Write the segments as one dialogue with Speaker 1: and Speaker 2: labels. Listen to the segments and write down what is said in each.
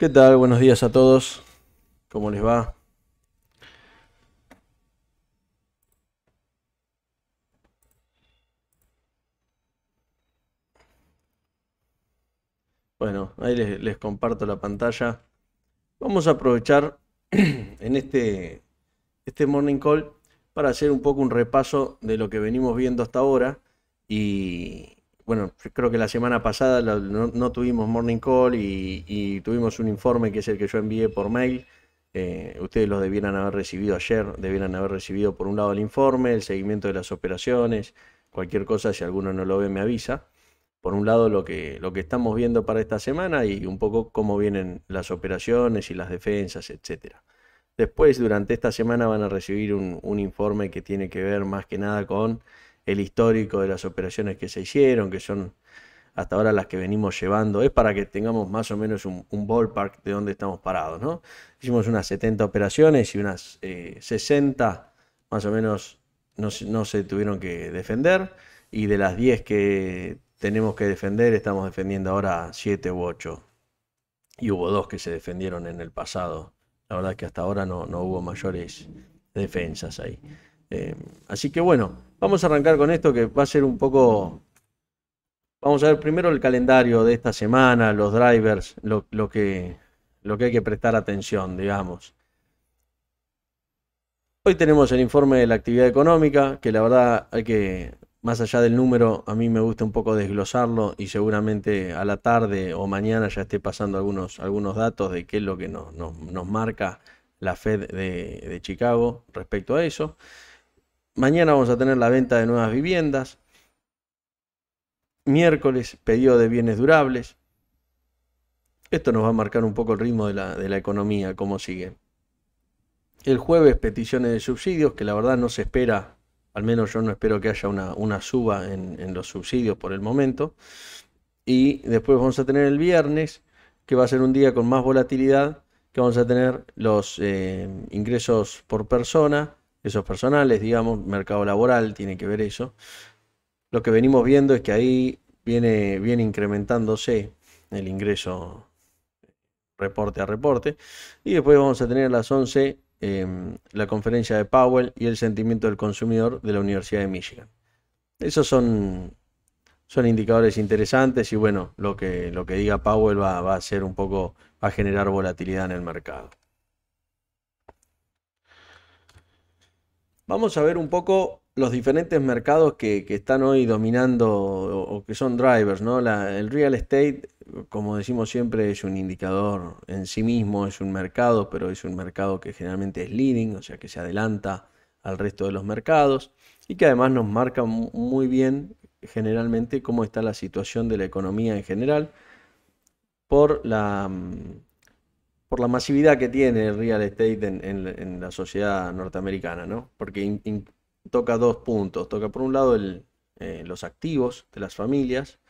Speaker 1: ¿Qué tal? Buenos días a todos. ¿Cómo les va? Bueno, ahí les comparto la pantalla. Vamos a aprovechar en este Morning Call para hacer un poco un repaso de lo que venimos viendo hasta ahora. Y bueno, yo creo que la semana pasada no tuvimos Morning Call y tuvimos un informe que es el que yo envié por mail. Ustedes lo debieran haber recibido ayer, debieran haber recibido por un lado el informe, el seguimiento de las operaciones, cualquier cosa, si alguno no lo ve me avisa. Por un lado lo que estamos viendo para esta semana y un poco cómo vienen las operaciones y las defensas, etcétera. Después, durante esta semana van a recibir un informe que tiene que ver más que nada con el histórico de las operaciones que se hicieron, que son hasta ahora las que venimos llevando. Es para que tengamos más o menos un ballpark de dónde estamos parados, ¿no? Hicimos unas 70 operaciones y unas 60 más o menos no se tuvieron que defender. Y de las 10 que tenemos que defender, estamos defendiendo ahora 7 u 8. Y hubo dos que se defendieron en el pasado. La verdad que hasta ahora no hubo mayores defensas ahí. Eh, Así que bueno, vamos a arrancar con esto que va a ser un poco. Vamos a ver primero el calendario de esta semana, los drivers, lo que hay que prestar atención, digamos. Hoy tenemos el informe de la actividad económica, que la verdad más allá del número, a mí me gusta un poco desglosarlo y seguramente a la tarde o mañana ya esté pasando algunos datos de qué es lo que nos marca la Fed de Chicago respecto a eso. Mañana vamos a tener la venta de nuevas viviendas. Miércoles, pedido de bienes durables. Esto nos va a marcar un poco el ritmo de la economía, cómo sigue. El jueves, peticiones de subsidios, que la verdad no se espera, al menos yo no espero que haya una suba en los subsidios por el momento. Y después vamos a tener el viernes, que va a ser un día con más volatilidad, que vamos a tener los ingresos por persona, esos personales, digamos, mercado laboral, tiene que ver eso. Lo que venimos viendo es que ahí viene incrementándose el ingreso reporte a reporte. Y después vamos a tener a las 11 la conferencia de Powell y el sentimiento del consumidor de la Universidad de Michigan. Esos son indicadores interesantes y bueno, lo que diga Powell va a ser un poco, va a generar volatilidad en el mercado. Vamos a ver un poco los diferentes mercados que están hoy dominando o que son drivers, ¿no? El real estate, como decimos siempre, es un indicador en sí mismo, es un mercado, pero es un mercado que generalmente es leading, o sea que se adelanta al resto de los mercados y que además nos marca muy bien generalmente cómo está la situación de la economía en general por la masividad que tiene el real estate en la sociedad norteamericana, ¿no? Porque toca dos puntos. Toca por un lado los activos de las familias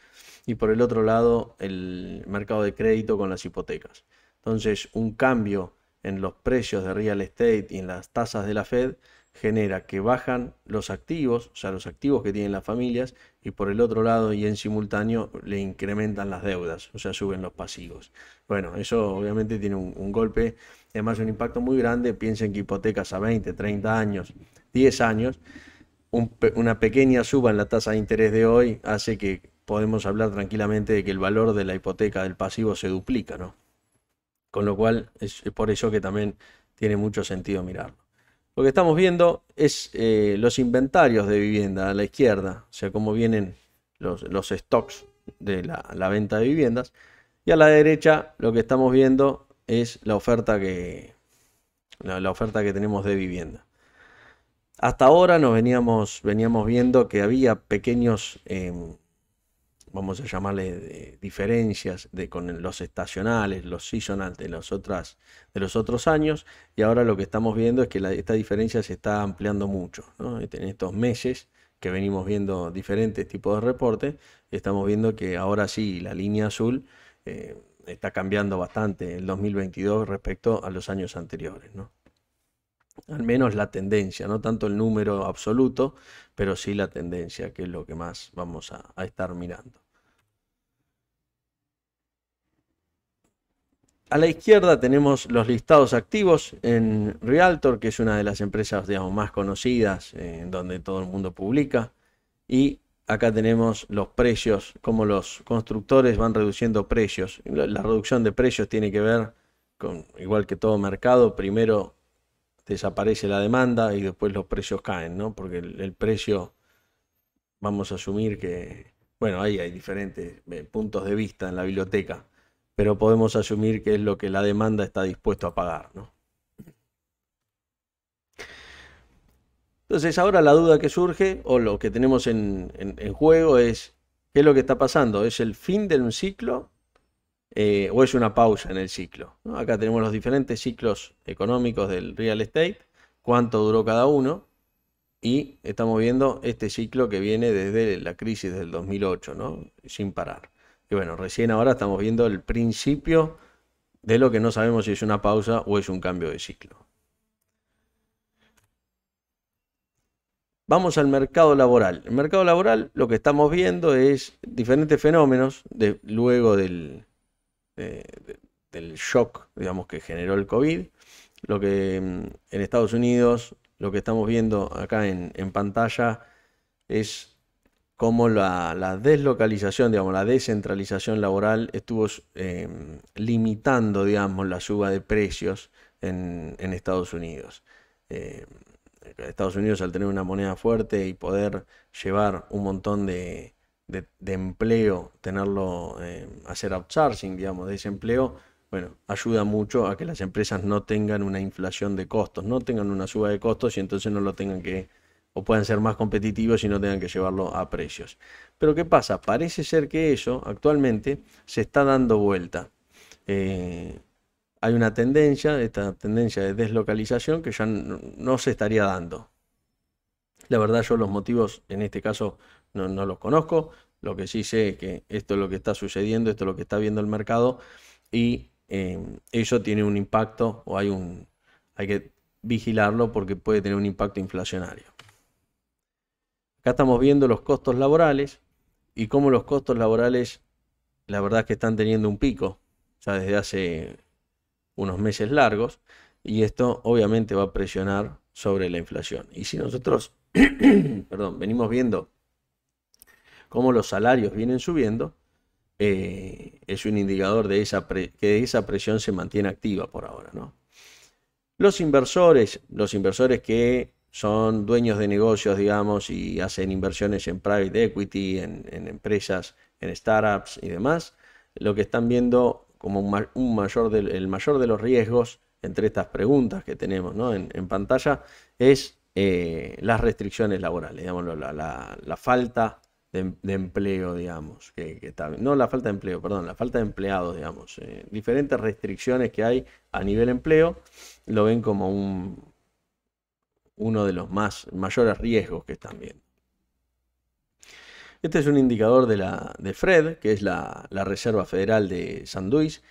Speaker 1: y por el otro lado el mercado de crédito con las hipotecas. Entonces, un cambio en los precios de real estate y en las tasas de la Fed genera que bajan los activos, o sea, los activos que tienen las familias, y por el otro lado y en simultáneo le incrementan las deudas, o sea, suben los pasivos. Bueno, eso obviamente tiene un golpe, además un impacto muy grande. Piensen que hipotecas a 20, 30 años, 10 años, una pequeña suba en la tasa de interés de hoy hace que podemos hablar tranquilamente de que el valor de la hipoteca del pasivo se duplica, ¿no? Con lo cual es por eso que también tiene mucho sentido mirarlo. Lo que estamos viendo es los inventarios de vivienda a la izquierda, o sea, cómo vienen los stocks de la venta de viviendas. Y a la derecha lo que estamos viendo es la oferta que tenemos de vivienda. Hasta ahora veníamos viendo que había pequeños, vamos a llamarle diferencias con los estacionales, los seasonal de los otros años, y ahora lo que estamos viendo es que esta diferencia se está ampliando mucho, ¿no? En estos meses que venimos viendo diferentes tipos de reportes, estamos viendo que ahora sí la línea azul está cambiando bastante el 2022 respecto a los años anteriores, ¿no? Al menos la tendencia, no tanto el número absoluto, pero sí la tendencia, que es lo que más vamos a estar mirando. A la izquierda tenemos los listados activos en Realtor, que es una de las empresas, digamos, más conocidas, en donde todo el mundo publica. Y acá tenemos los precios, cómo los constructores van reduciendo precios. La reducción de precios tiene que ver con, igual que todo mercado, primero desaparece la demanda y después los precios caen, ¿no? Porque el precio, vamos a asumir que, bueno, ahí hay diferentes puntos de vista en la biblioteca, pero podemos asumir que es lo que la demanda está dispuesto a pagar, ¿no? Entonces ahora la duda que surge, o lo que tenemos en juego es, ¿qué es lo que está pasando? ¿Es el fin de un ciclo o es una pausa en el ciclo? ¿No? Acá tenemos los diferentes ciclos económicos del real estate, cuánto duró cada uno, y estamos viendo este ciclo que viene desde la crisis del 2008, ¿no? Sin parar. Y bueno, recién ahora estamos viendo el principio de lo que no sabemos si es una pausa o es un cambio de ciclo. Vamos al mercado laboral. El mercado laboral lo que estamos viendo es diferentes fenómenos luego de- del shock, digamos, que generó el COVID. Lo que en Estados Unidos, lo que estamos viendo acá en pantalla es cómo la deslocalización, digamos, la descentralización laboral estuvo limitando, digamos, la suba de precios en Estados Unidos. Eh, Estados Unidos, al tener una moneda fuerte y poder llevar un montón de empleo, tenerlo, hacer outsourcing, digamos, de ese empleo, bueno, ayuda mucho a que las empresas no tengan una inflación de costos, no tengan una suba de costos y entonces no lo tengan que, o puedan ser más competitivos y no tengan que llevarlo a precios. Pero ¿qué pasa? Parece ser que eso actualmente se está dando vuelta. Eh, Hay una tendencia, esta tendencia de deslocalización que ya no se estaría dando. La verdad yo los motivos en este caso no los conozco, lo que sí sé es que esto es lo que está sucediendo, esto es lo que está viendo el mercado y eso tiene un impacto o hay que vigilarlo porque puede tener un impacto inflacionario. Acá estamos viendo los costos laborales y cómo los costos laborales la verdad es que están teniendo un pico ya desde hace unos meses largos y esto obviamente va a presionar sobre la inflación. Y si nosotros, perdón, venimos viendo cómo los salarios vienen subiendo, es un indicador de que esa presión se mantiene activa por ahora, ¿no? Los inversores que son dueños de negocios, digamos, y hacen inversiones en private equity, en empresas, en startups y demás, lo que están viendo como el mayor de los riesgos entre estas preguntas que tenemos, ¿no? en pantalla es las restricciones laborales, digamos, la falta de empleo, digamos, no la falta de empleo, perdón, la falta de empleados, digamos, diferentes restricciones que hay a nivel empleo lo ven como uno de los mayores riesgos que están viendo. Este es un indicador de Fed, que es la Reserva Federal de San Luis.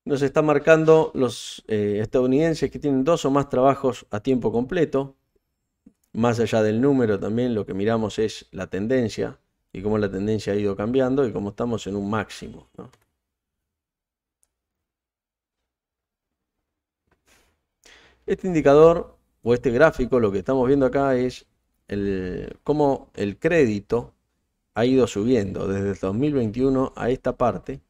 Speaker 1: Nos está marcando los estadounidenses que tienen 2 o más trabajos a tiempo completo. Más allá del número también lo que miramos es la tendencia y cómo la tendencia ha ido cambiando y cómo estamos en un máximo, ¿no? Este indicador o este gráfico, lo que estamos viendo acá es cómo el crédito ha ido subiendo desde el 2021 a esta parte.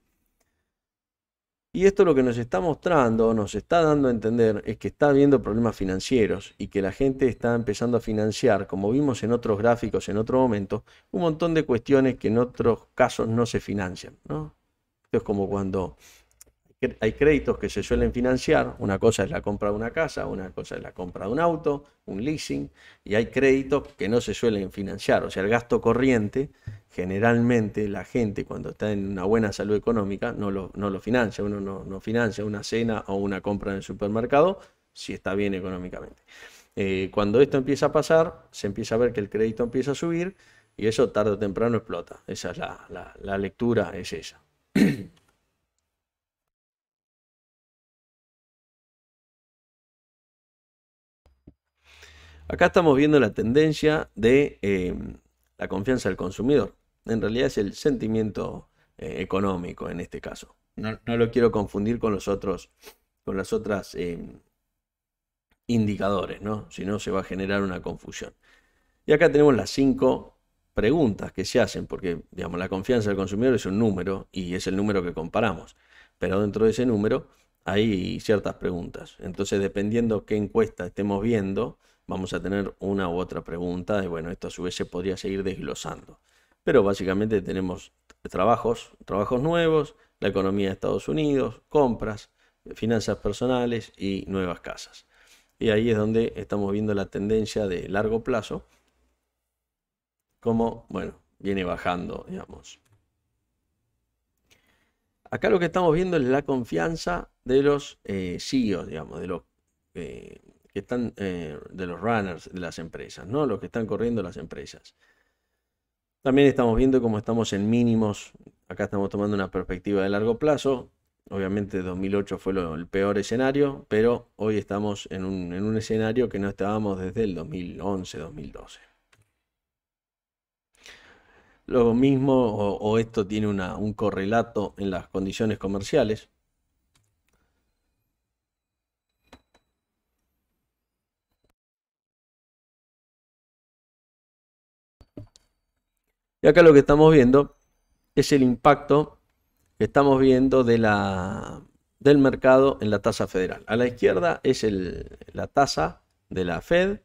Speaker 1: Y esto lo que nos está mostrando, nos está dando a entender, es que está habiendo problemas financieros y que la gente está empezando a financiar, como vimos en otros gráficos en otro momento, un montón de cuestiones que en otros casos no se financian, ¿no? Esto es como cuando hay créditos que se suelen financiar, una cosa es la compra de una casa, una cosa es la compra de un auto, un leasing, y hay créditos que no se suelen financiar, o sea, el gasto corriente, generalmente la gente cuando está en una buena salud económica no lo financia, uno no financia una cena o una compra en el supermercado si está bien económicamente. Cuando esto empieza a pasar, se empieza a ver que el crédito empieza a subir y eso tarde o temprano explota. Esa es la lectura, es esa. Acá estamos viendo la tendencia de la confianza del consumidor. En realidad es el sentimiento económico en este caso. No lo quiero confundir con los otros, con las otras indicadores, ¿no? Si no, se va a generar una confusión. Y acá tenemos las 5 preguntas que se hacen, porque digamos, la confianza del consumidor es un número y es el número que comparamos. Pero dentro de ese número hay ciertas preguntas. Entonces, dependiendo qué encuesta estemos viendo, vamos a tener una u otra pregunta. Y bueno, esto a su vez se podría seguir desglosando. Pero básicamente tenemos trabajos nuevos, la economía de Estados Unidos, compras, finanzas personales y nuevas casas. Y ahí es donde estamos viendo la tendencia de largo plazo, como, bueno, viene bajando, digamos. Acá lo que estamos viendo es la confianza de los CEOs, digamos, de los que están, de los runners de las empresas, ¿no? Los que están corriendo las empresas. También estamos viendo cómo estamos en mínimos. Acá estamos tomando una perspectiva de largo plazo. Obviamente 2008 fue el peor escenario, pero hoy estamos en un escenario que no estábamos desde el 2011-2012. Lo mismo, o esto tiene un correlato en las condiciones comerciales. Y acá lo que estamos viendo es el impacto que estamos viendo del mercado en la tasa federal. A la izquierda es la tasa de la Fed,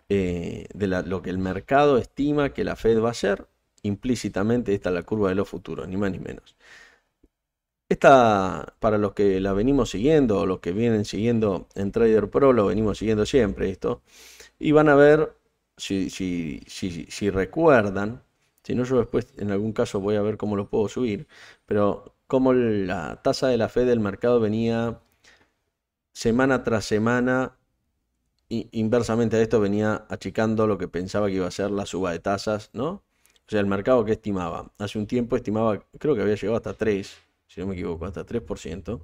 Speaker 1: lo que el mercado estima que la Fed va a hacer. Implícitamente esta es la curva de los futuros, ni más ni menos. Esta, para los que la venimos siguiendo, o los que vienen siguiendo en Trader Pro, lo venimos siguiendo siempre esto, y van a ver, si recuerdan, si no yo después en algún caso voy a ver cómo lo puedo subir, pero como la tasa de la Fed del mercado venía semana tras semana, inversamente a esto venía achicando lo que pensaba que iba a ser la suba de tasas, ¿no? O sea, el mercado que estimaba, hace un tiempo estimaba, creo que había llegado hasta 3, si no me equivoco, hasta 3%,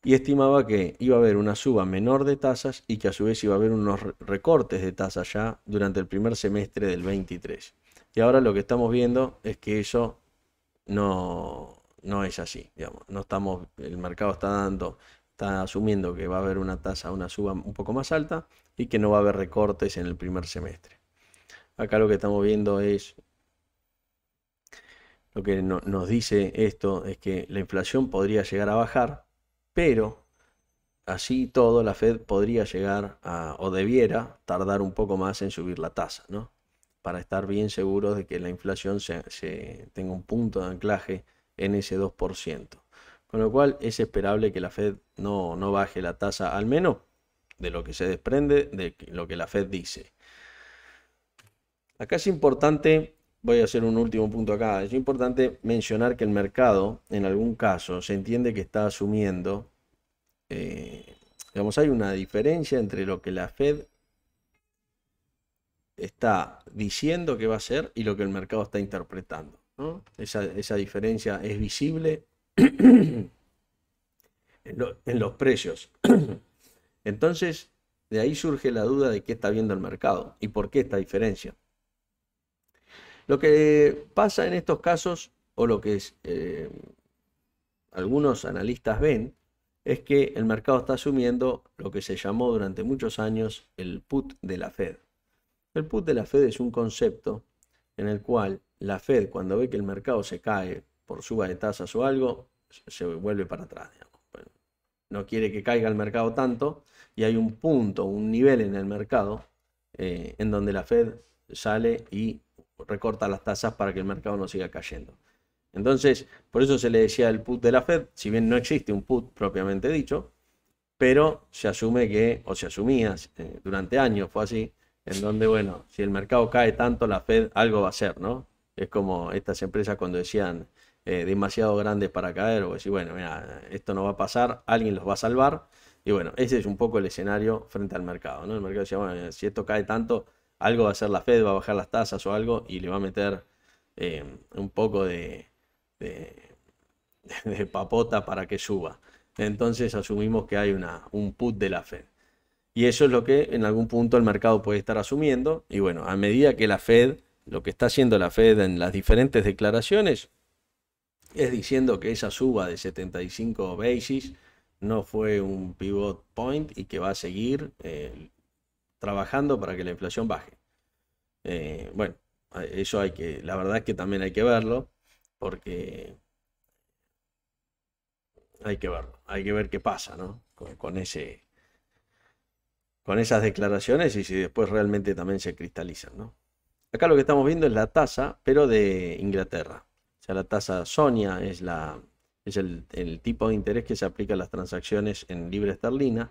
Speaker 1: y estimaba que iba a haber una suba menor de tasas y que a su vez iba a haber unos recortes de tasas ya durante el primer semestre del 23. Y ahora lo que estamos viendo es que eso no es así, digamos. No estamos, el mercado está asumiendo que va a haber una suba un poco más alta y que no va a haber recortes en el primer semestre. Acá lo que estamos viendo es, lo que nos dice esto es que la inflación podría llegar a bajar, pero así todo la Fed podría llegar o debiera tardar un poco más en subir la tasa, ¿no? Para estar bien seguros de que la inflación tenga un punto de anclaje en ese 2%. Con lo cual es esperable que la Fed no baje la tasa, al menos de lo que se desprende de lo que la Fed dice. Acá es importante, voy a hacer un último punto acá, es importante mencionar que el mercado, en algún caso, se entiende que está asumiendo, digamos, hay una diferencia entre lo que la Fed está diciendo que va a hacer y lo que el mercado está interpretando, ¿no? Esa diferencia es visible en los precios. Entonces, de ahí surge la duda de qué está viendo el mercado y por qué esta diferencia. Lo que pasa en estos casos, o lo que algunos analistas ven, es que el mercado está asumiendo lo que se llamó durante muchos años el put de la Fed. El put de la Fed es un concepto en el cual la Fed, cuando ve que el mercado se cae por suba de tasas o algo, se vuelve para atrás, digamos. Bueno, no quiere que caiga el mercado tanto y hay un punto, un nivel en el mercado en donde la Fed sale y recorta las tasas para que el mercado no siga cayendo. Entonces, por eso se le decía el put de la Fed, si bien no existe un put propiamente dicho, pero se asume que, o se asumía durante años, fue así, en donde, bueno, si el mercado cae tanto, la Fed algo va a hacer, ¿no? Es como estas empresas cuando decían demasiado grandes para caer, o decir, bueno, mira, esto no va a pasar, alguien los va a salvar, y bueno, ese es un poco el escenario frente al mercado, ¿no? El mercado decía, bueno, si esto cae tanto, algo va a hacer la Fed, va a bajar las tasas o algo, y le va a meter un poco de, de papota para que suba. Entonces asumimos que hay un put de la Fed. Y eso es lo que en algún punto el mercado puede estar asumiendo. Y bueno, a medida que la Fed, lo que está haciendo la Fed en las diferentes declaraciones, es diciendo que esa suba de 75 basis no fue un pivot point y que va a seguir trabajando para que la inflación baje. Bueno, eso la verdad es que también hay que verlo, porque hay que ver qué pasa, ¿no? Con esas declaraciones y si después realmente también se cristalizan, ¿no? Acá lo que estamos viendo es la tasa, pero de Inglaterra. O sea, la tasa SONIA es el tipo de interés que se aplica a las transacciones en libra esterlina,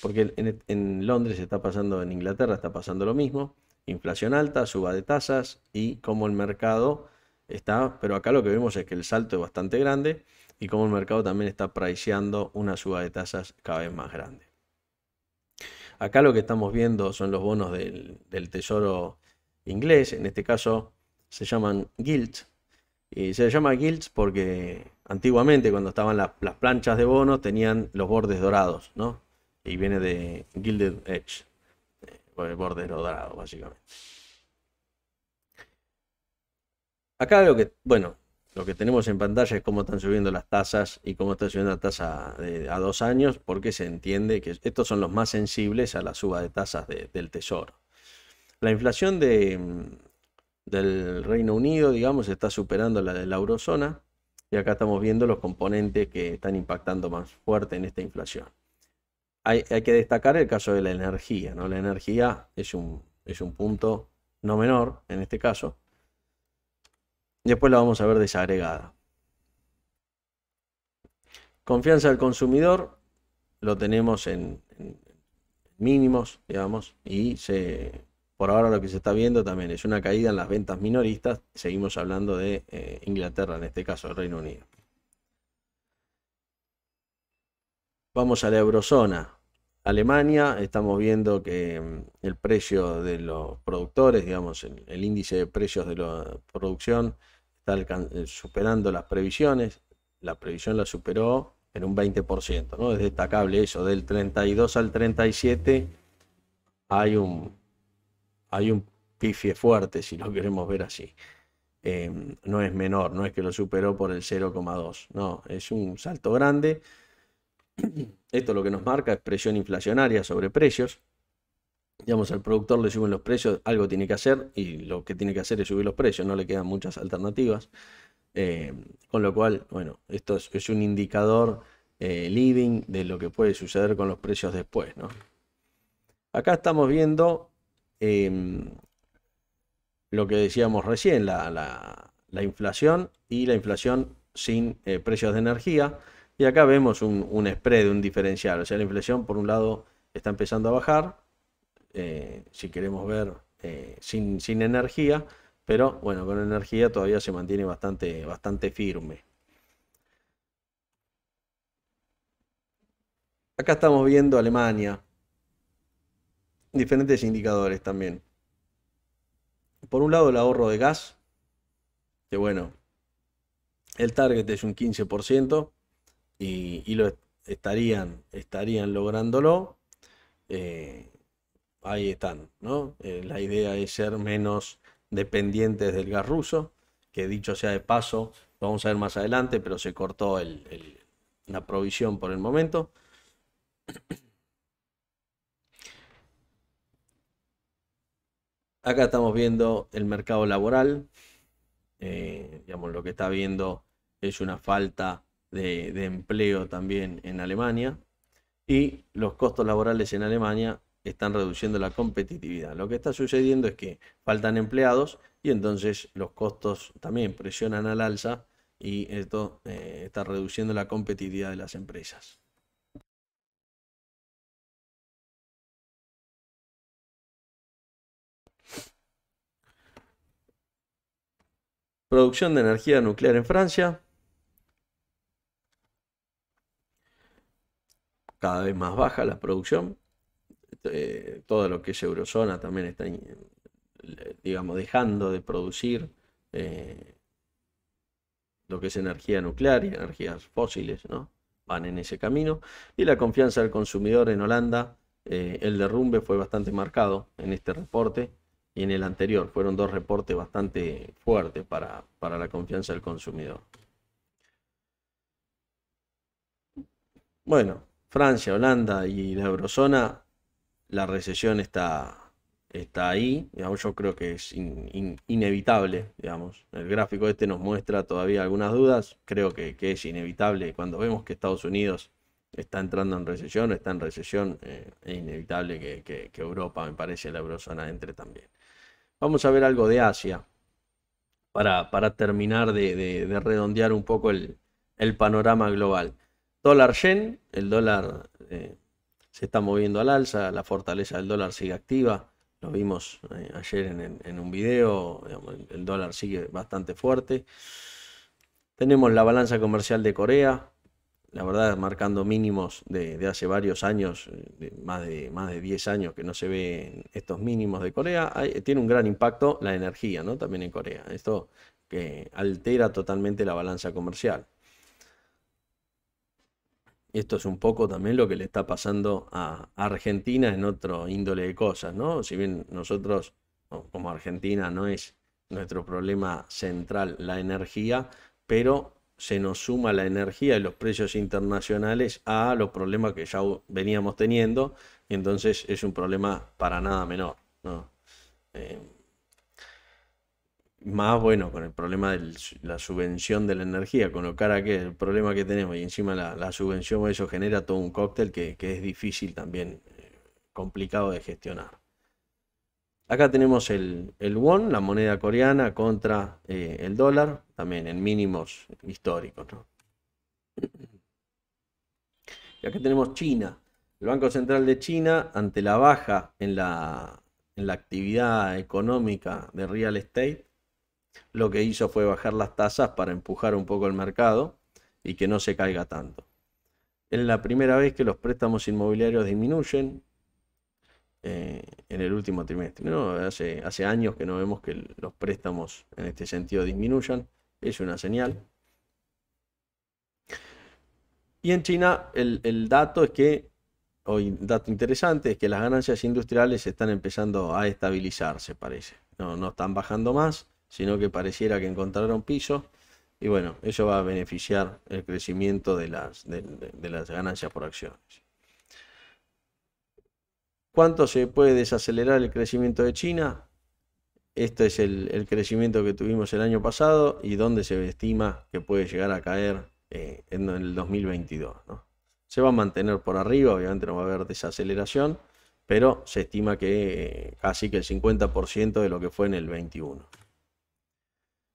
Speaker 1: porque en Londres está pasando, en Inglaterra está pasando lo mismo, inflación alta, suba de tasas y como el mercado está, pero acá lo que vemos es que el salto es bastante grande y como el mercado también está priceando una suba de tasas cada vez más grande. Acá lo que estamos viendo son los bonos del Tesoro inglés, en este caso se llaman gilts, y se llama gilts porque antiguamente cuando estaban las planchas de bonos tenían los bordes dorados, ¿no? Y viene de Gilded Edge, bordes dorados básicamente. Acá lo que tenemos en pantalla es cómo están subiendo las tasas y cómo está subiendo la tasa a 2 años, porque se entiende que estos son los más sensibles a la suba de tasas del Tesoro. La inflación del Reino Unido, digamos, está superando la de la eurozona y acá estamos viendo los componentes que están impactando más fuerte en esta inflación. Hay que destacar el caso de la energía, ¿no? La energía es un punto no menor en este caso. Después la vamos a ver desagregada. Confianza del consumidor lo tenemos en mínimos, digamos, y por ahora lo que se está viendo también es una caída en las ventas minoristas. Seguimos hablando de Inglaterra, en este caso el Reino Unido. Vamos a la eurozona. Alemania, estamos viendo que el precio de los productores, digamos, el índice de precios de la producción está superando las previsiones. La previsión la superó en un 20%, ¿no? Es destacable eso, del 32 al 37 hay un pifie fuerte, si lo queremos ver así. No es menor, no es que lo superó por el 0,2, no, es un salto grande. Esto lo que nos marca es presión inflacionaria sobre precios. Digamos, al productor le suben los precios, algo tiene que hacer y lo que tiene que hacer es subir los precios, no le quedan muchas alternativas. Con lo cual, bueno, esto es un indicador leading de lo que puede suceder con los precios después, ¿no? Acá estamos viendo lo que decíamos recién, la inflación y la inflación sin precios de energía. Y acá vemos un spread, un diferencial. O sea, la inflación por un lado está empezando a bajar, si queremos ver sin energía, pero bueno, con energía todavía se mantiene bastante firme. Acá estamos viendo Alemania, diferentes indicadores también. Por un lado el ahorro de gas, que bueno, el target es un 15% y estarían lográndolo. Ahí están, ¿no? La idea es ser menos dependientes del gas ruso, que dicho sea de paso, lo vamos a ver más adelante, pero se cortó la provisión por el momento. Acá estamos viendo el mercado laboral. Digamos, lo que está viendo es una falta de empleo también en Alemania. Y los costos laborales en Alemania están reduciendo la competitividad. Lo que está sucediendo es que faltan empleados y entonces los costos también presionan al alza y esto está reduciendo la competitividad de las empresas. Producción de energía nuclear en Francia. Cada vez más baja la producción. Todo lo que es eurozona también está, digamos, dejando de producir lo que es energía nuclear y energías fósiles, ¿no? Van en ese camino. Y la confianza del consumidor en Holanda, el derrumbe fue bastante marcado en este reporte y en el anterior. Fueron dos reportes bastante fuertes para la confianza del consumidor. Bueno, Francia, Holanda y la eurozona, la recesión está ahí, digamos, yo creo que es inevitable, digamos. El gráfico este nos muestra todavía algunas dudas, creo que es inevitable. Cuando vemos que Estados Unidos está entrando en recesión, está en recesión, es inevitable que Europa, me parece, la eurozona entre también. Vamos a ver algo de Asia para terminar de redondear un poco el panorama global. Dólar yen, el dólar se está moviendo al alza, la fortaleza del dólar sigue activa, lo vimos ayer en un video, digamos, el dólar sigue bastante fuerte. Tenemos la balanza comercial de Corea, la verdad marcando mínimos de hace varios años, más de 10 años que no se ven estos mínimos de Corea. Tiene un gran impacto la energía, ¿no? También en Corea. Esto que altera totalmente la balanza comercial. Y esto es un poco también lo que le está pasando a Argentina en otro índole de cosas, ¿no? Si bien nosotros, como Argentina, no es nuestro problema central la energía, pero se nos suma la energía y los precios internacionales a los problemas que ya veníamos teniendo, y entonces es un problema para nada menor, ¿no? Eh, Más bueno, con el problema de la subvención de la energía, con lo cara que el problema que tenemos y encima la subvención, eso genera todo un cóctel que es difícil también, complicado de gestionar. Acá tenemos el won, la moneda coreana, contra el dólar, también en mínimos históricos, ¿no? Y acá tenemos China. El Banco Central de China, ante la baja en la actividad económica de real estate, lo que hizo fue bajar las tasas para empujar un poco el mercado y que no se caiga tanto. Es la primera vez que los préstamos inmobiliarios disminuyen en el último trimestre, ¿no? Hace años que no vemos que los préstamos en este sentido disminuyan. Es una señal. Y en China el dato es que, hoy dato interesante, es que las ganancias industriales están empezando a estabilizarse, parece. No están bajando más, sino que pareciera que encontraron piso. Y bueno, eso va a beneficiar el crecimiento de las ganancias por acciones. ¿Cuánto se puede desacelerar el crecimiento de China? Este es el crecimiento que tuvimos el año pasado y donde se estima que puede llegar a caer en el 2022, ¿no? Se va a mantener por arriba, obviamente no va a haber desaceleración, pero se estima que casi que el 50% de lo que fue en el 21.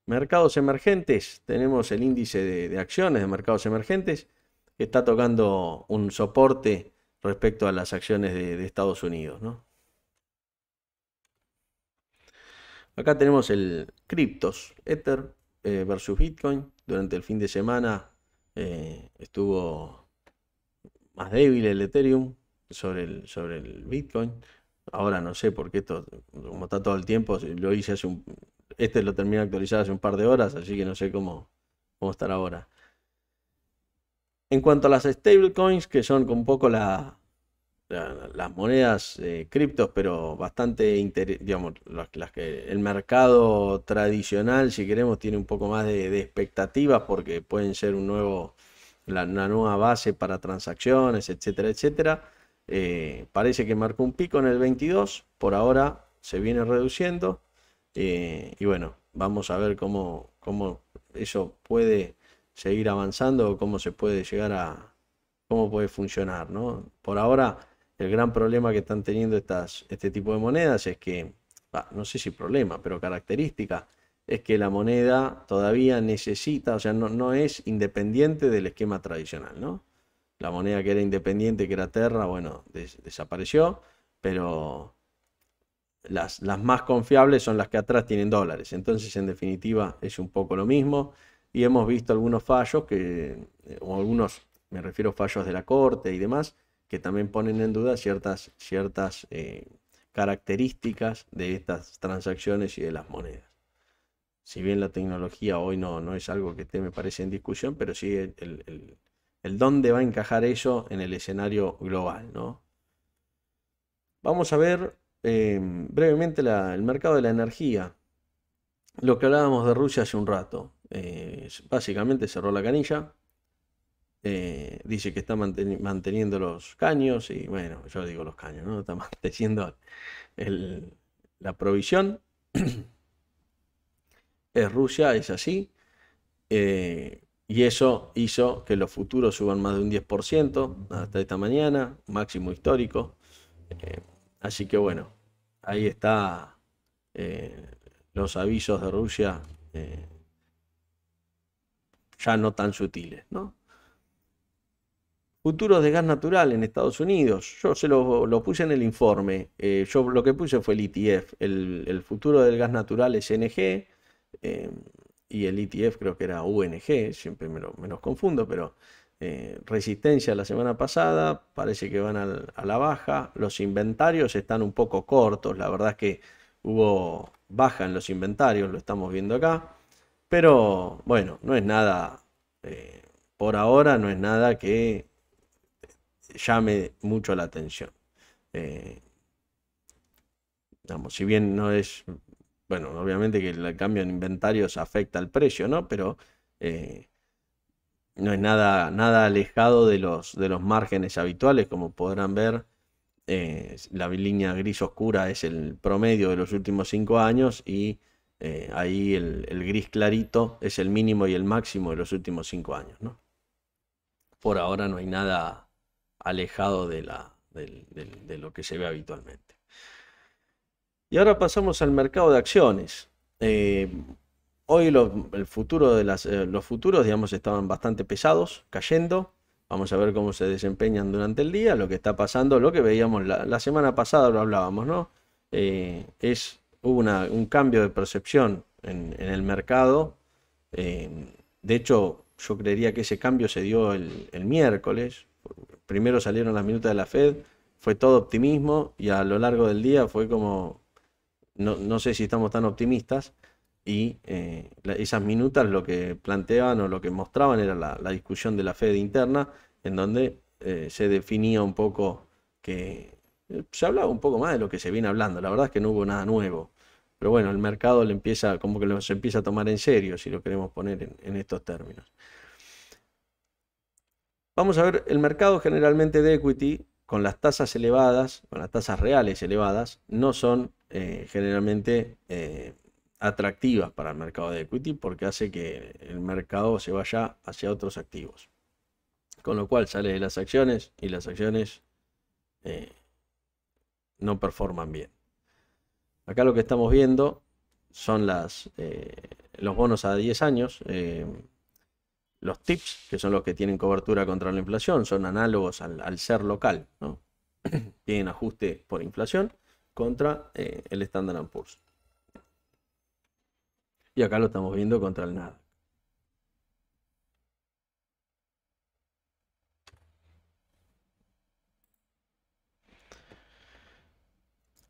Speaker 1: Mercados emergentes, tenemos el índice de acciones de mercados emergentes que está tocando un soporte respecto a las acciones de Estados Unidos, ¿no? Acá tenemos el criptos, Ether versus Bitcoin. Durante el fin de semana estuvo más débil el Ethereum sobre el Bitcoin. Ahora no sé por qué esto, como está todo el tiempo, lo hice este lo terminé de actualizar hace un par de horas, así que no sé cómo estará ahora. En cuanto a las stablecoins, que son un poco las monedas criptos, pero bastante, digamos, las que el mercado tradicional, si queremos, tiene un poco más de expectativas porque pueden ser una nueva base para transacciones, etcétera, etcétera. Parece que marcó un pico en el 22, por ahora se viene reduciendo, y bueno, vamos a ver cómo eso puede seguir avanzando o cómo se puede cómo puede funcionar, ¿no? Por ahora, el gran problema que están teniendo este tipo de monedas es que, no sé si problema, pero característica, es que la moneda todavía necesita, o sea, no es independiente del esquema tradicional, ¿no? La moneda que era independiente, que era Terra, bueno, desapareció, pero las más confiables son las que atrás tienen dólares. Entonces, en definitiva, es un poco lo mismo. Y hemos visto algunos fallos o algunos, me refiero a fallos de la Corte y demás, que también ponen en duda ciertas características de estas transacciones y de las monedas. Si bien la tecnología hoy no es algo que me parece en discusión, pero sí el dónde va a encajar eso en el escenario global, ¿no? Vamos a ver brevemente el mercado de la energía. Lo que hablábamos de Rusia hace un rato. Básicamente cerró la canilla. dice que está manteniendo los caños y bueno, yo digo los caños, ¿no? Está manteniendo el- la provisión. Es Rusia, es así. Y eso hizo que los futuros suban más de un 10% hasta esta mañana, máximo histórico. Eh, Así que bueno, ahí está eh, los avisos de Rusia eh, ya no tan sutiles, ¿no? Futuros de gas natural en Estados Unidos. Yo lo puse en el informe. Yo lo que puse fue el ETF. El futuro del gas natural es NG. eh, y el ETF creo que era UNG. Siempre me los confundo, pero resistencia la semana pasada. Parece que van a la baja. Los inventarios están un poco cortos. La verdad es que hubo baja en los inventarios. Lo estamos viendo acá. Pero bueno, no es nada. Por ahora no es nada que llame mucho la atención. Eh, Digamos, si bien no es, bueno, obviamente que el cambio en inventarios afecta al precio, ¿no? Pero eh, no es nada alejado de los márgenes habituales, como podrán ver. La línea gris oscura es el promedio de los últimos 5 años y ahí el gris clarito es el mínimo y el máximo de los últimos 5 años, ¿no? Por ahora no hay nada alejado de lo que se ve habitualmente. Y ahora pasamos al mercado de acciones. Eh, Hoy el futuro los futuros, digamos, estaban bastante pesados, cayendo. Vamos a ver cómo se desempeñan durante el día, lo que está pasando, lo que veíamos la semana pasada, lo hablábamos, ¿no? Hubo un cambio de percepción en el mercado. eh, de hecho, yo creería que ese cambio se dio el miércoles. Primero salieron las minutas de la Fed, fue todo optimismo y a lo largo del día fue como, no sé si estamos tan optimistas y esas minutas lo que planteaban o lo que mostraban era la discusión de la Fed interna, en donde se definía un poco que se hablaba un poco más de lo que se viene hablando. La verdad es que no hubo nada nuevo. Pero bueno, el mercado le empieza, como que se empieza a tomar en serio, si lo queremos poner en estos términos. Vamos a ver, el mercado generalmente de equity, con las tasas elevadas, con las tasas reales elevadas, no son generalmente atractivas para el mercado de equity porque hace que el mercado se vaya hacia otros activos. Con lo cual sale de las acciones y las acciones eh, no performan bien. Acá lo que estamos viendo son los bonos a 10 años. Los TIPS, que son los que tienen cobertura contra la inflación, son análogos al ser local, ¿no? Tienen ajuste por inflación contra el Standard & Poor's. Y acá lo estamos viendo contra el Nasdaq.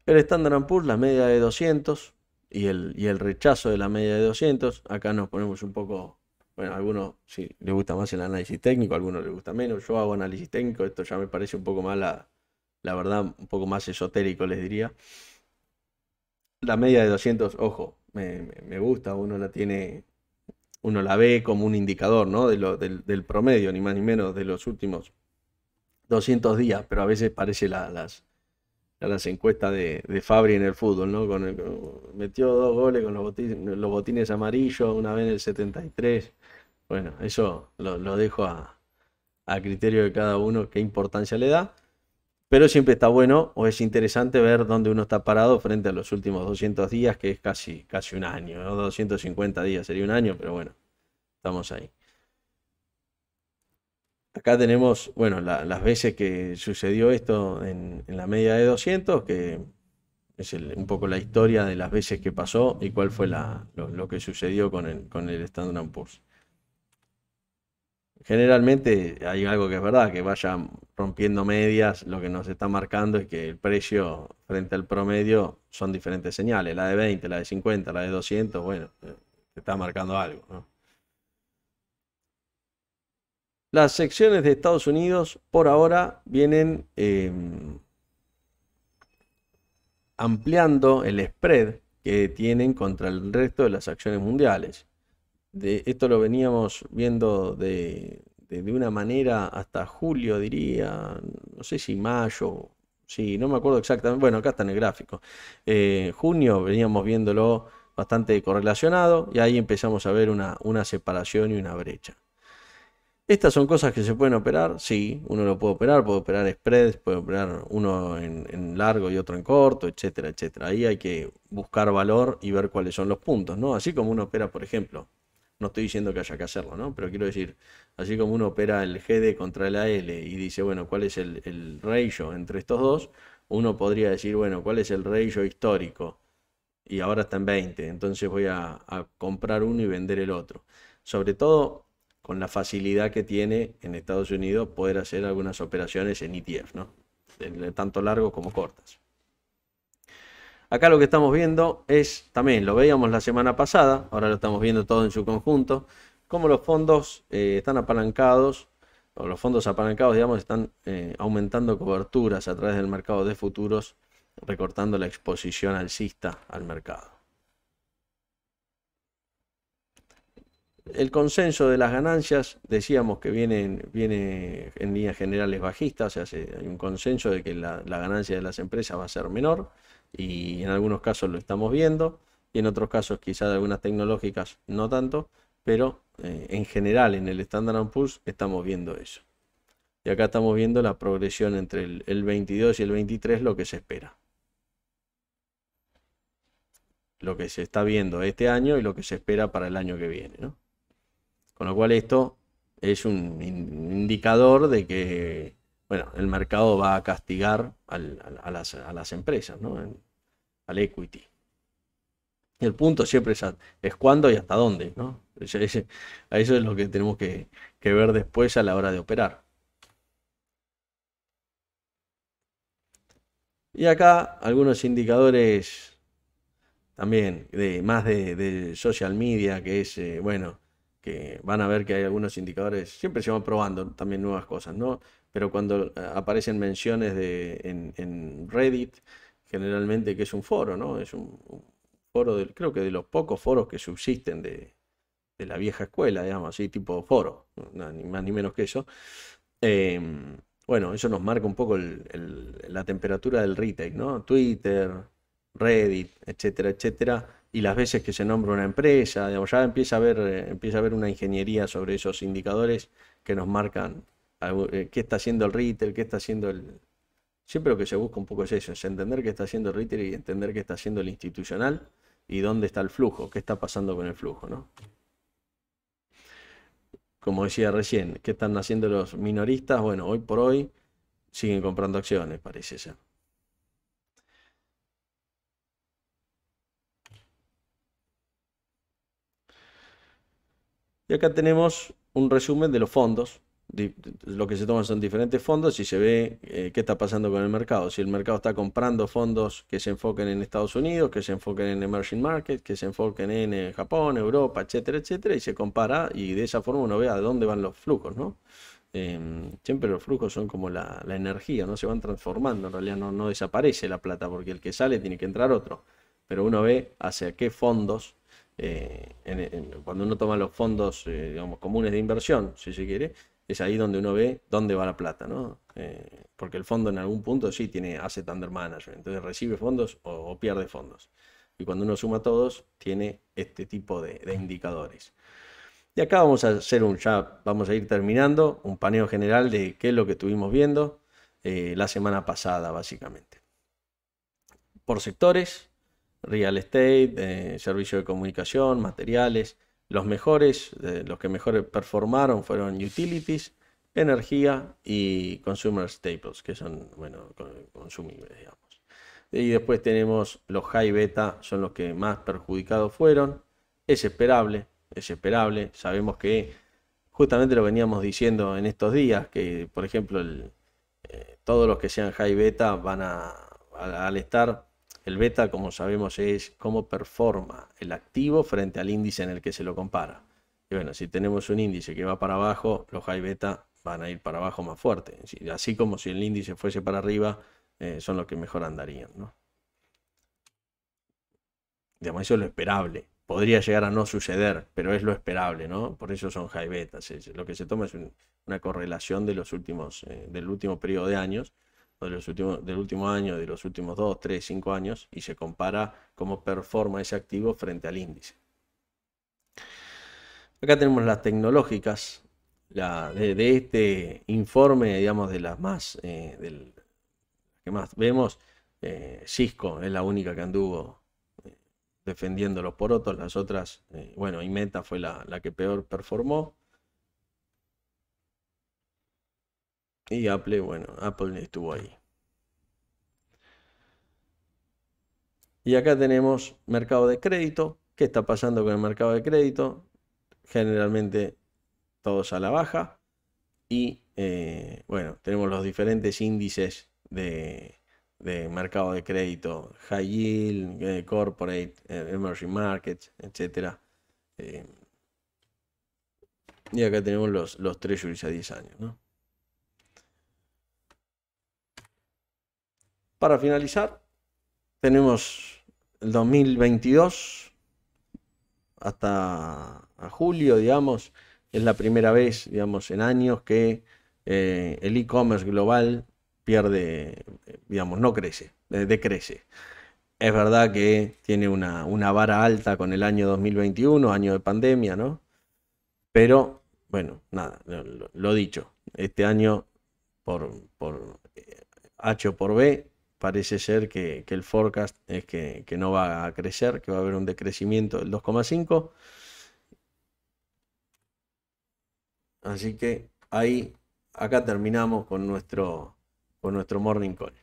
Speaker 1: El Standard & Poor's, la media de 200 y el rechazo de la media de 200. Acá nos ponemos un poco, bueno, a algunos sí les gusta más el análisis técnico, a algunos les gusta menos. Yo hago análisis técnico, esto ya me parece un poco más, la verdad, un poco más esotérico, les diría. La media de 200, ojo, me gusta, uno la ve como un indicador, ¿no? Del promedio, ni más ni menos, de los últimos 200 días, pero a veces parece las encuestas de Fabri en el fútbol, ¿no? Metió 2 goles con los botines amarillos, una vez en el 73. Bueno, eso lo dejo a criterio de cada uno qué importancia le da. Pero siempre está bueno o es interesante ver dónde uno está parado frente a los últimos 200 días, que es casi un año, ¿no? 250 días sería un año, pero bueno, estamos ahí. Acá tenemos, bueno, las veces que sucedió esto en la media de 200, que es un poco la historia de las veces que pasó y cuál fue lo que sucedió con el Standard & Poor's. Generalmente hay algo que es verdad, que vaya rompiendo medias, lo que nos está marcando es que el precio frente al promedio son diferentes señales, la de 20, la de 50, la de 200, bueno, te está marcando algo, ¿no? Las secciones de Estados Unidos por ahora vienen ampliando el spread que tienen contra el resto de las acciones mundiales. Esto lo veníamos viendo de una manera hasta julio, diría, no sé si mayo, sí, no me acuerdo exactamente, bueno, acá está en el gráfico. Junio veníamos viéndolo bastante correlacionado y ahí empezamos a ver una separación y una brecha. Estas son cosas que se pueden operar, sí, uno lo puede operar spreads, puede operar uno en largo y otro en corto, etcétera, etcétera. Ahí hay que buscar valor y ver cuáles son los puntos, ¿no? Así como uno opera, por ejemplo, no estoy diciendo que haya que hacerlo, ¿no? Pero quiero decir, así como uno opera el GD contra el AL y dice, bueno, ¿cuál es el ratio entre estos dos? Uno podría decir, bueno, ¿cuál es el ratio histórico? Y ahora está en 20, entonces voy a comprar uno y vender el otro. Sobre todo con la facilidad que tiene en Estados Unidos poder hacer algunas operaciones en ETF, ¿no? Tanto largos como cortas. Acá lo que estamos viendo es, también lo veíamos la semana pasada, ahora lo estamos viendo todo en su conjunto, cómo los fondos están apalancados, o los fondos apalancados, digamos, están aumentando coberturas a través del mercado de futuros, recortando la exposición alcista al mercado. El consenso de las ganancias, decíamos que viene en líneas generales bajistas, o sea, hay un consenso de que la ganancia de las empresas va a ser menor y en algunos casos lo estamos viendo y en otros casos quizás de algunas tecnológicas no tanto, pero en general en el Standard & Poor's estamos viendo eso. Y acá estamos viendo la progresión entre el 22 y el 23, lo que se espera. Lo que se está viendo este año y lo que se espera para el año que viene, ¿no? Con lo cual esto es un indicador de que, bueno, el mercado va a castigar a las empresas, ¿no? Al equity. El punto siempre es cuándo y hasta dónde, ¿no? A eso es lo que tenemos que ver después a la hora de operar. Y acá algunos indicadores también más de social media, que es, bueno, que van a ver que hay algunos indicadores, siempre se van probando también nuevas cosas, ¿no? Pero cuando aparecen menciones en Reddit, generalmente que es un foro, ¿no? Es un foro, creo que de los pocos foros que subsisten de la vieja escuela, digamos, así, tipo foro, ni más ni menos que eso. Bueno, eso nos marca un poco la temperatura del retail, ¿no? Twitter, Reddit, etcétera, etcétera, y las veces que se nombra una empresa, digamos, ya empieza a haber una ingeniería sobre esos indicadores que nos marcan qué está haciendo el retail, qué está haciendo Siempre lo que se busca un poco es eso, es entender qué está haciendo el retail y entender qué está haciendo el institucional y dónde está el flujo, qué está pasando con el flujo, ¿no? Como decía recién, ¿qué están haciendo los minoristas? Bueno, hoy por hoy siguen comprando acciones, parece ser. Y acá tenemos un resumen de los fondos. Lo que se toman son diferentes fondos y se ve qué está pasando con el mercado. Si el mercado está comprando fondos que se enfoquen en Estados Unidos, que se enfoquen en emerging markets, que se enfoquen en Japón, Europa, etcétera, etcétera, y se compara y de esa forma uno ve a dónde van los flujos, ¿no? Siempre los flujos son como la energía, ¿no? Se van transformando, en realidad no desaparece la plata porque el que sale tiene que entrar otro. Pero uno ve hacia qué fondos cuando uno toma los fondos, digamos, comunes de inversión, si se quiere, es ahí donde uno ve dónde va la plata, ¿no? Porque el fondo en algún punto sí tiene asset under management, entonces recibe fondos o pierde fondos. Y cuando uno suma todos, tiene este tipo de indicadores. Y acá vamos a hacer ya vamos a ir terminando un paneo general de qué es lo que estuvimos viendo la semana pasada, básicamente. Por sectores, real estate, servicio de comunicación, materiales. Los que mejores performaron fueron utilities, energía y consumer staples, que son, bueno, consumibles, digamos. Y después tenemos los high beta, son los que más perjudicados fueron. Es esperable, es esperable. Sabemos que justamente lo veníamos diciendo en estos días, que por ejemplo todos los que sean high beta van al estar el beta, como sabemos, es cómo performa el activo frente al índice en el que se lo compara. Y bueno, si tenemos un índice que va para abajo, los high beta van a ir para abajo más fuerte. Así como si el índice fuese para arriba, son los que mejor andarían, ¿no? Digamos, eso es lo esperable. podría llegar a no suceder, pero es lo esperable, ¿no? Por eso son high betas. Lo que se toma es una correlación de los últimos, del último periodo de años, o del último año, de los últimos 2, 3, 5 años, y se compara cómo performa ese activo frente al índice. Acá tenemos las tecnológicas de este informe, digamos, de las más, que más vemos. Cisco es la única que anduvo defendiendo los porotos, las otras, bueno, y Meta fue la que peor performó. Y Apple, bueno, Apple estuvo ahí. Y acá tenemos mercado de crédito. ¿Qué está pasando con el mercado de crédito? Generalmente todos a la baja. Y bueno, tenemos los diferentes índices de mercado de crédito, high yield, corporate, emerging markets, etc. Y acá tenemos los treasuries a 10 años, ¿no? Para finalizar, tenemos el 2022 hasta a julio, digamos. Es la primera vez, digamos, en años que el e-commerce global pierde, digamos, no crece, decrece. Es verdad que tiene una vara alta con el año 2021, año de pandemia, ¿no? Pero, bueno, nada, lo dicho, este año por H o por B, parece ser que el forecast es que no va a crecer, que va a haber un decrecimiento del 2,5. Así que ahí, acá terminamos con nuestro Morning Call.